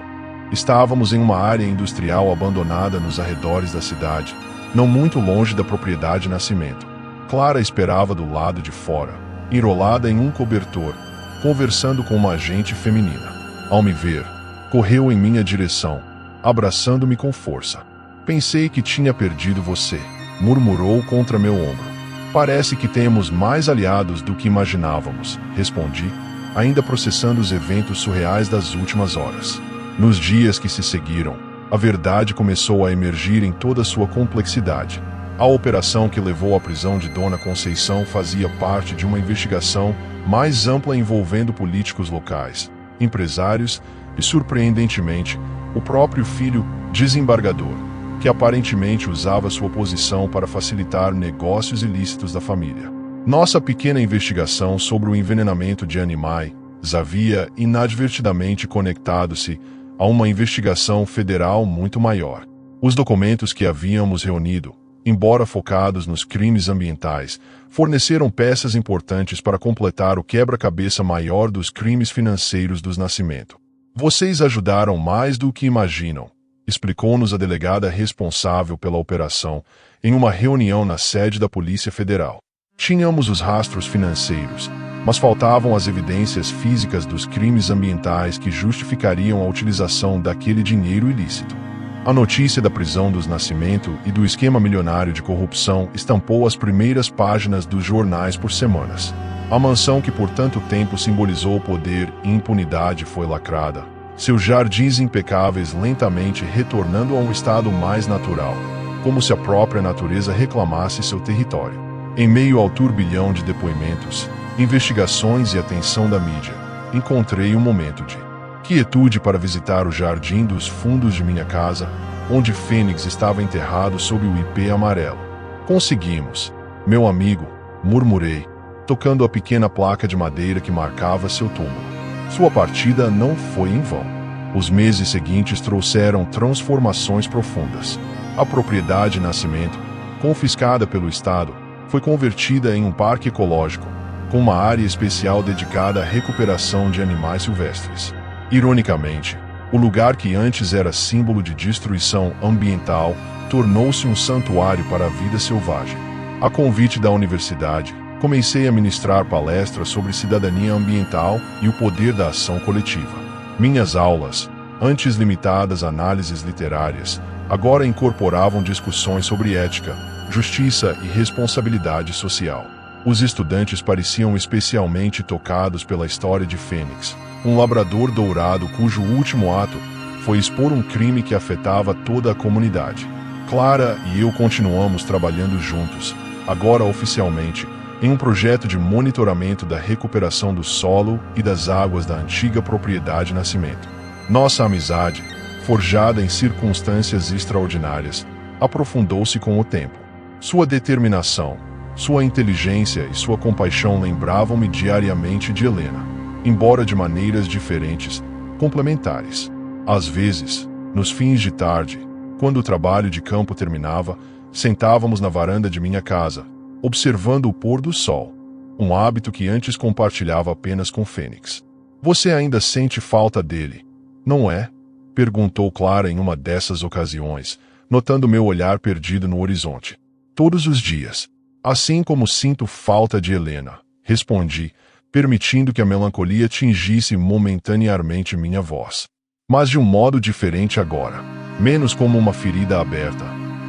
Estávamos em uma área industrial abandonada nos arredores da cidade, não muito longe da propriedade Nascimento. Clara esperava do lado de fora, enrolada em um cobertor, conversando com uma agente feminina. Ao me ver, correu em minha direção, abraçando-me com força. Pensei que tinha perdido você, murmurou contra meu ombro. Parece que temos mais aliados do que imaginávamos, respondi, ainda processando os eventos surreais das últimas horas. Nos dias que se seguiram, a verdade começou a emergir em toda sua complexidade. A operação que levou à prisão de Dona Conceição fazia parte de uma investigação mais ampla envolvendo políticos locais, empresários e, surpreendentemente, o próprio filho desembargador, que aparentemente usava sua posição para facilitar negócios ilícitos da família. Nossa pequena investigação sobre o envenenamento de animais havia inadvertidamente conectado-se a uma investigação federal muito maior. Os documentos que havíamos reunido, embora focados nos crimes ambientais, forneceram peças importantes para completar o quebra-cabeça maior dos crimes financeiros dos Nascimento. Vocês ajudaram mais do que imaginam, explicou-nos a delegada responsável pela operação em uma reunião na sede da Polícia Federal. Tínhamos os rastros financeiros, mas faltavam as evidências físicas dos crimes ambientais que justificariam a utilização daquele dinheiro ilícito. A notícia da prisão dos Nascimento e do esquema milionário de corrupção estampou as primeiras páginas dos jornais por semanas. A mansão que por tanto tempo simbolizou poder e impunidade foi lacrada, seus jardins impecáveis lentamente retornando a um estado mais natural, como se a própria natureza reclamasse seu território. Em meio ao turbilhão de depoimentos, investigações e atenção da mídia, encontrei um momento de quietude para visitar o jardim dos fundos de minha casa, onde Fênix estava enterrado sob o ipê amarelo. Conseguimos, meu amigo, murmurei, tocando a pequena placa de madeira que marcava seu túmulo. Sua partida não foi em vão. Os meses seguintes trouxeram transformações profundas. A propriedade Nascimento, confiscada pelo Estado, foi convertida em um parque ecológico, com uma área especial dedicada à recuperação de animais silvestres. Ironicamente, o lugar que antes era símbolo de destruição ambiental tornou-se um santuário para a vida selvagem. A convite da universidade, comecei a ministrar palestras sobre cidadania ambiental e o poder da ação coletiva. Minhas aulas, antes limitadas a análises literárias, agora incorporavam discussões sobre ética, justiça e responsabilidade social. Os estudantes pareciam especialmente tocados pela história de Fênix, um labrador dourado cujo último ato foi expor um crime que afetava toda a comunidade. Clara e eu continuamos trabalhando juntos, agora oficialmente, em um projeto de monitoramento da recuperação do solo e das águas da antiga propriedade Nascimento. Nossa amizade, forjada em circunstâncias extraordinárias, aprofundou-se com o tempo. Sua determinação, sua inteligência e sua compaixão lembravam-me diariamente de Helena, embora de maneiras diferentes, complementares. Às vezes, nos fins de tarde, quando o trabalho de campo terminava, sentávamos na varanda de minha casa, observando o pôr do sol, um hábito que antes compartilhava apenas com Fênix. Você ainda sente falta dele, não é? Perguntou Clara em uma dessas ocasiões, notando meu olhar perdido no horizonte. Todos os dias. Assim como sinto falta de Helena, respondi, permitindo que a melancolia tingisse momentaneamente minha voz. Mas de um modo diferente agora, menos como uma ferida aberta,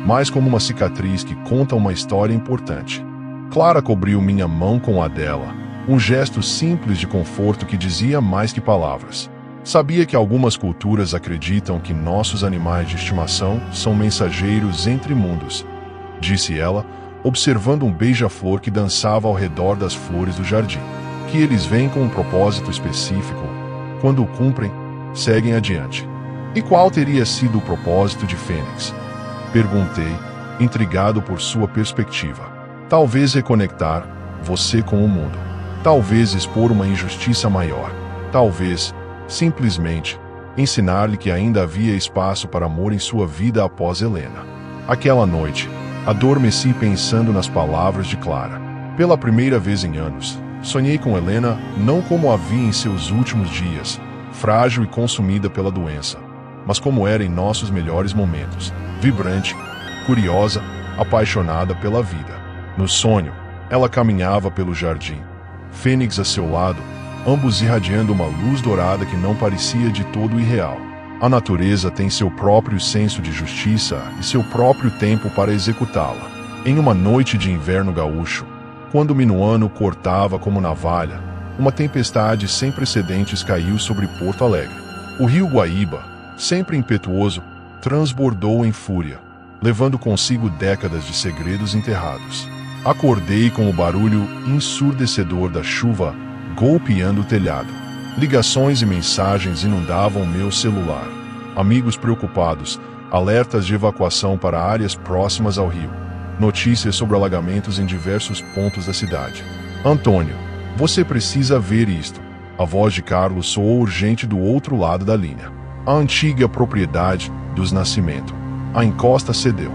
mais como uma cicatriz que conta uma história importante. Clara cobriu minha mão com a dela, um gesto simples de conforto que dizia mais que palavras. Sabia que algumas culturas acreditam que nossos animais de estimação são mensageiros entre mundos, disse ela, observando um beija-flor que dançava ao redor das flores do jardim. Que eles vêm com um propósito específico. Quando o cumprem, seguem adiante. E qual teria sido o propósito de Fênix? Perguntei, intrigado por sua perspectiva. Talvez reconectar você com o mundo. Talvez expor uma injustiça maior. Talvez, simplesmente, ensinar-lhe que ainda havia espaço para amor em sua vida após Helena. Aquela noite, adormeci pensando nas palavras de Clara. Pela primeira vez em anos, sonhei com Helena não como a vi em seus últimos dias, frágil e consumida pela doença, mas como era em nossos melhores momentos, vibrante, curiosa, apaixonada pela vida. No sonho, ela caminhava pelo jardim, Fênix a seu lado, ambos irradiando uma luz dourada que não parecia de todo irreal. A natureza tem seu próprio senso de justiça e seu próprio tempo para executá-la. Em uma noite de inverno gaúcho, quando o minuano cortava como navalha, uma tempestade sem precedentes caiu sobre Porto Alegre. O rio Guaíba, sempre impetuoso, transbordou em fúria, levando consigo décadas de segredos enterrados. Acordei com o barulho ensurdecedor da chuva golpeando o telhado. Ligações e mensagens inundavam meu celular. Amigos preocupados, alertas de evacuação para áreas próximas ao rio. Notícias sobre alagamentos em diversos pontos da cidade. Antônio, você precisa ver isto. A voz de Carlos soou urgente do outro lado da linha. A antiga propriedade dos Nascimento. A encosta cedeu.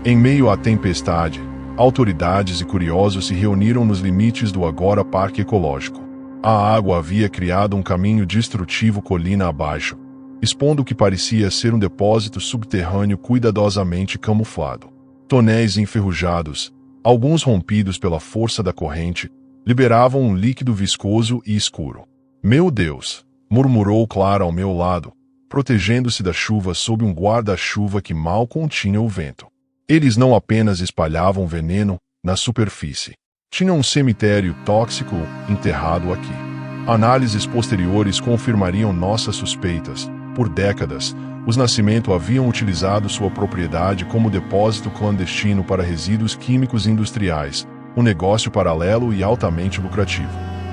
Em meio à tempestade, autoridades e curiosos se reuniram nos limites do agora Parque Ecológico. A água havia criado um caminho destrutivo colina abaixo, expondo o que parecia ser um depósito subterrâneo cuidadosamente camuflado. Tonéis enferrujados, alguns rompidos pela força da corrente, liberavam um líquido viscoso e escuro. Meu Deus! Murmurou Clara ao meu lado, protegendo-se da chuva sob um guarda-chuva que mal continha o vento. Eles não apenas espalhavam veneno na superfície. Tinha um cemitério tóxico enterrado aqui. Análises posteriores confirmariam nossas suspeitas. Por décadas, os Nascimento haviam utilizado sua propriedade como depósito clandestino para resíduos químicos industriais, um negócio paralelo e altamente lucrativo.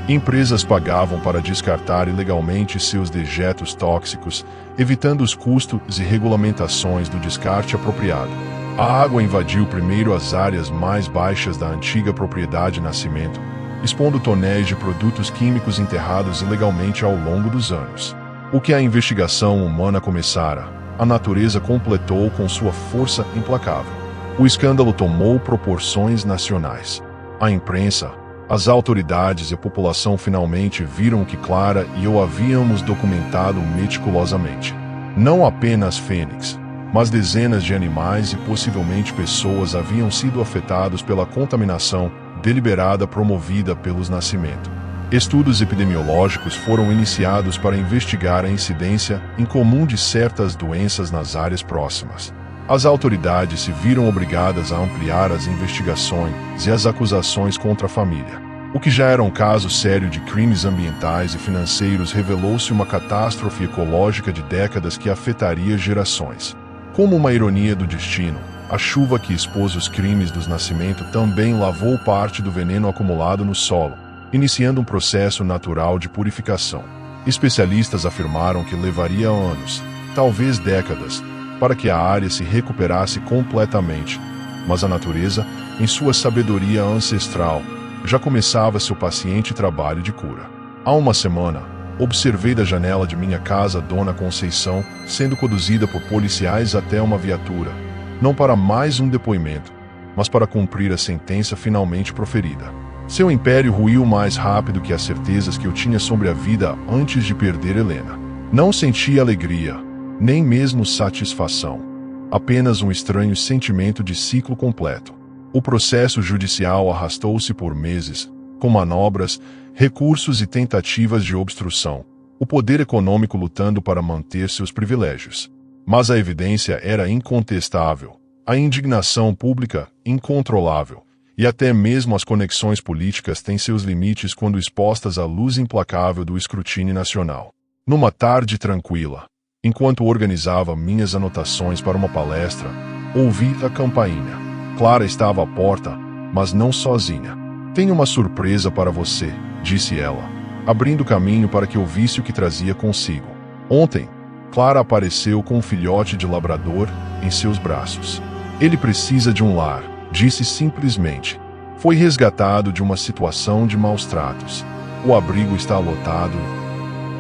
Empresas pagavam para descartar ilegalmente seus dejetos tóxicos, evitando os custos e regulamentações do descarte apropriado. A água invadiu primeiro as áreas mais baixas da antiga propriedade Nascimento, expondo tonéis de produtos químicos enterrados ilegalmente ao longo dos anos. O que a investigação humana começara, a natureza completou com sua força implacável. O escândalo tomou proporções nacionais. A imprensa, as autoridades e a população finalmente viram que Clara e eu havíamos documentado meticulosamente. Não apenas Fênix, mas dezenas de animais e possivelmente pessoas haviam sido afetados pela contaminação deliberada promovida pelos Nascimento. Estudos epidemiológicos foram iniciados para investigar a incidência incomum de certas doenças nas áreas próximas. As autoridades se viram obrigadas a ampliar as investigações e as acusações contra a família. O que já era um caso sério de crimes ambientais e financeiros revelou-se uma catástrofe ecológica de décadas que afetaria gerações. Como uma ironia do destino, a chuva que expôs os crimes dos Nascimento também lavou parte do veneno acumulado no solo, iniciando um processo natural de purificação. Especialistas afirmaram que levaria anos, talvez décadas, para que a área se recuperasse completamente, mas a natureza, em sua sabedoria ancestral, já começava seu paciente trabalho de cura. Há uma semana, observei da janela de minha casa Dona Conceição sendo conduzida por policiais até uma viatura, não para mais um depoimento, mas para cumprir a sentença finalmente proferida. Seu império ruiu mais rápido que as certezas que eu tinha sobre a vida antes de perder Helena. Não senti alegria, nem mesmo satisfação. Apenas um estranho sentimento de ciclo completo. O processo judicial arrastou-se por meses, com manobras, recursos e tentativas de obstrução. O poder econômico lutando para manter seus privilégios. Mas a evidência era incontestável. A indignação pública, incontrolável. E até mesmo as conexões políticas têm seus limites quando expostas à luz implacável do escrutínio nacional. Numa tarde tranquila, enquanto organizava minhas anotações para uma palestra, ouvi a campainha. Clara estava à porta, mas não sozinha. "Tenho uma surpresa para você", disse ela, abrindo caminho para que eu visse o que trazia consigo. Ontem, Clara apareceu com um filhote de labrador em seus braços. "Ele precisa de um lar", disse simplesmente. "Foi resgatado de uma situação de maus tratos. O abrigo está lotado."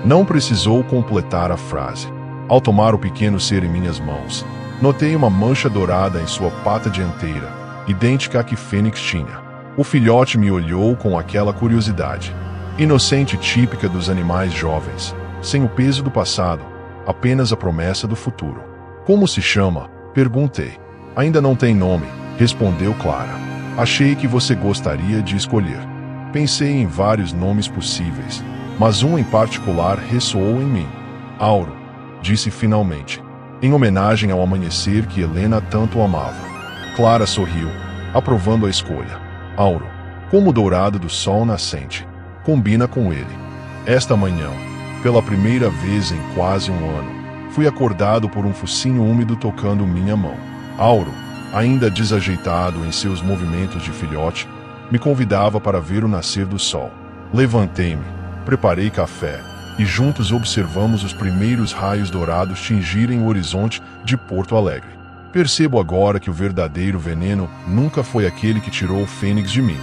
Não precisou completar a frase. Ao tomar o pequeno ser em minhas mãos, notei uma mancha dourada em sua pata dianteira, idêntica à que Fênix tinha. O filhote me olhou com aquela curiosidade, inocente típica dos animais jovens, sem o peso do passado, apenas a promessa do futuro. "Como se chama?", perguntei. "Ainda não tem nome", respondeu Clara. "Achei que você gostaria de escolher." Pensei em vários nomes possíveis, mas um em particular ressoou em mim. "Auro", disse finalmente, em homenagem ao amanhecer que Helena tanto amava. Clara sorriu, aprovando a escolha. "Auro, como o dourado do sol nascente, combina com ele." Esta manhã, pela primeira vez em quase um ano, fui acordado por um focinho úmido tocando minha mão. Auro, ainda desajeitado em seus movimentos de filhote, me convidava para ver o nascer do sol. Levantei-me, preparei café, e juntos observamos os primeiros raios dourados tingirem o horizonte de Porto Alegre. Percebo agora que o verdadeiro veneno nunca foi aquele que tirou o Fênix de mim,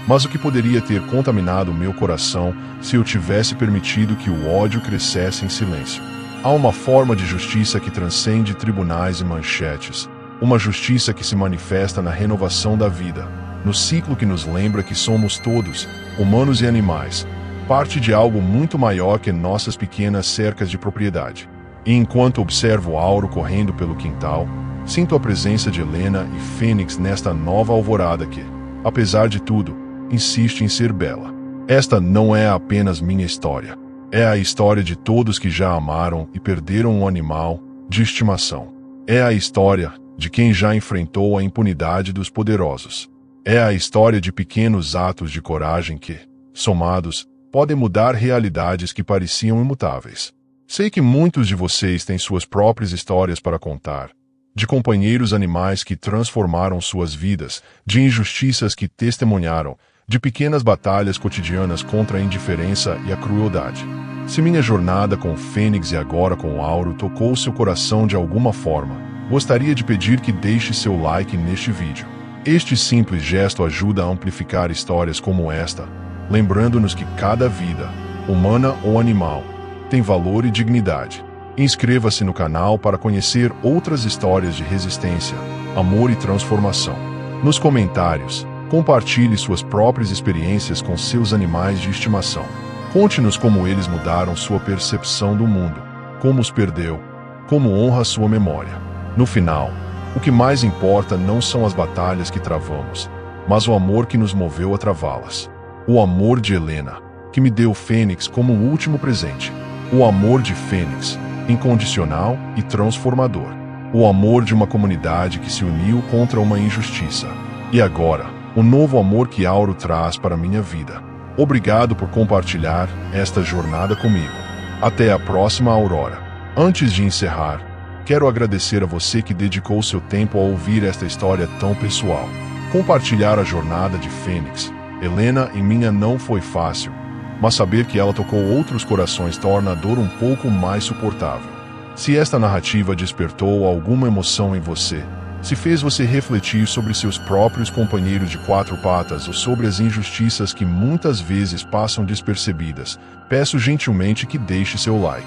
mas o que poderia ter contaminado meu coração se eu tivesse permitido que o ódio crescesse em silêncio. Há uma forma de justiça que transcende tribunais e manchetes, uma justiça que se manifesta na renovação da vida, no ciclo que nos lembra que somos todos, humanos e animais, parte de algo muito maior que nossas pequenas cercas de propriedade. E enquanto observo Auro correndo pelo quintal, sinto a presença de Helena e Fênix nesta nova alvorada que, apesar de tudo, insiste em ser bela. Esta não é apenas minha história. É a história de todos que já amaram e perderam um animal de estimação. É a história de quem já enfrentou a impunidade dos poderosos. É a história de pequenos atos de coragem que, somados, podem mudar realidades que pareciam imutáveis. Sei que muitos de vocês têm suas próprias histórias para contar, de companheiros animais que transformaram suas vidas, de injustiças que testemunharam, de pequenas batalhas cotidianas contra a indiferença e a crueldade. Se minha jornada com o Fênix e agora com o Auro tocou seu coração de alguma forma, gostaria de pedir que deixe seu like neste vídeo. Este simples gesto ajuda a amplificar histórias como esta, lembrando-nos que cada vida, humana ou animal, tem valor e dignidade. Inscreva-se no canal para conhecer outras histórias de resistência, amor e transformação. Nos comentários, compartilhe suas próprias experiências com seus animais de estimação. Conte-nos como eles mudaram sua percepção do mundo, como os perdeu, como honra sua memória. No final, o que mais importa não são as batalhas que travamos, mas o amor que nos moveu a travá-las. O amor de Helena, que me deu o Fênix como o último presente. O amor de Fênix, incondicional e transformador. O amor de uma comunidade que se uniu contra uma injustiça. E agora, o novo amor que Auro traz para minha vida. Obrigado por compartilhar esta jornada comigo. Até a próxima Aurora. Antes de encerrar, quero agradecer a você que dedicou seu tempo a ouvir esta história tão pessoal. Compartilhar a jornada de Fênix, Helena e minha não foi fácil, mas saber que ela tocou outros corações torna a dor um pouco mais suportável. Se esta narrativa despertou alguma emoção em você, se fez você refletir sobre seus próprios companheiros de quatro patas ou sobre as injustiças que muitas vezes passam despercebidas, peço gentilmente que deixe seu like.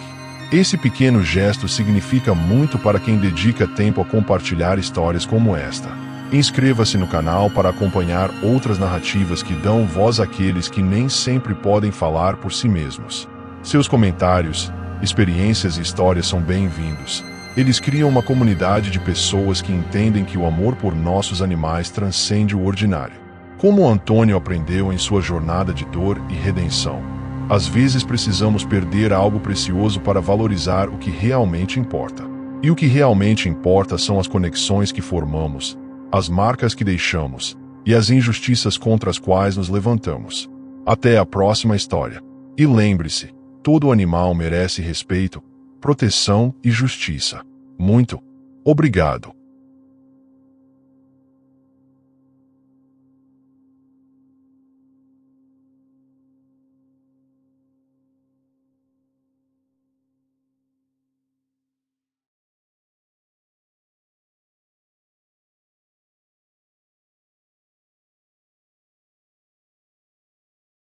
Esse pequeno gesto significa muito para quem dedica tempo a compartilhar histórias como esta. Inscreva-se no canal para acompanhar outras narrativas que dão voz àqueles que nem sempre podem falar por si mesmos. Seus comentários, experiências e histórias são bem-vindos. Eles criam uma comunidade de pessoas que entendem que o amor por nossos animais transcende o ordinário. Como Antônio aprendeu em sua jornada de dor e redenção, às vezes precisamos perder algo precioso para valorizar o que realmente importa. E o que realmente importa são as conexões que formamos, as marcas que deixamos e as injustiças contra as quais nos levantamos. Até a próxima história. E lembre-se, todo animal merece respeito, proteção e justiça. Muito obrigado.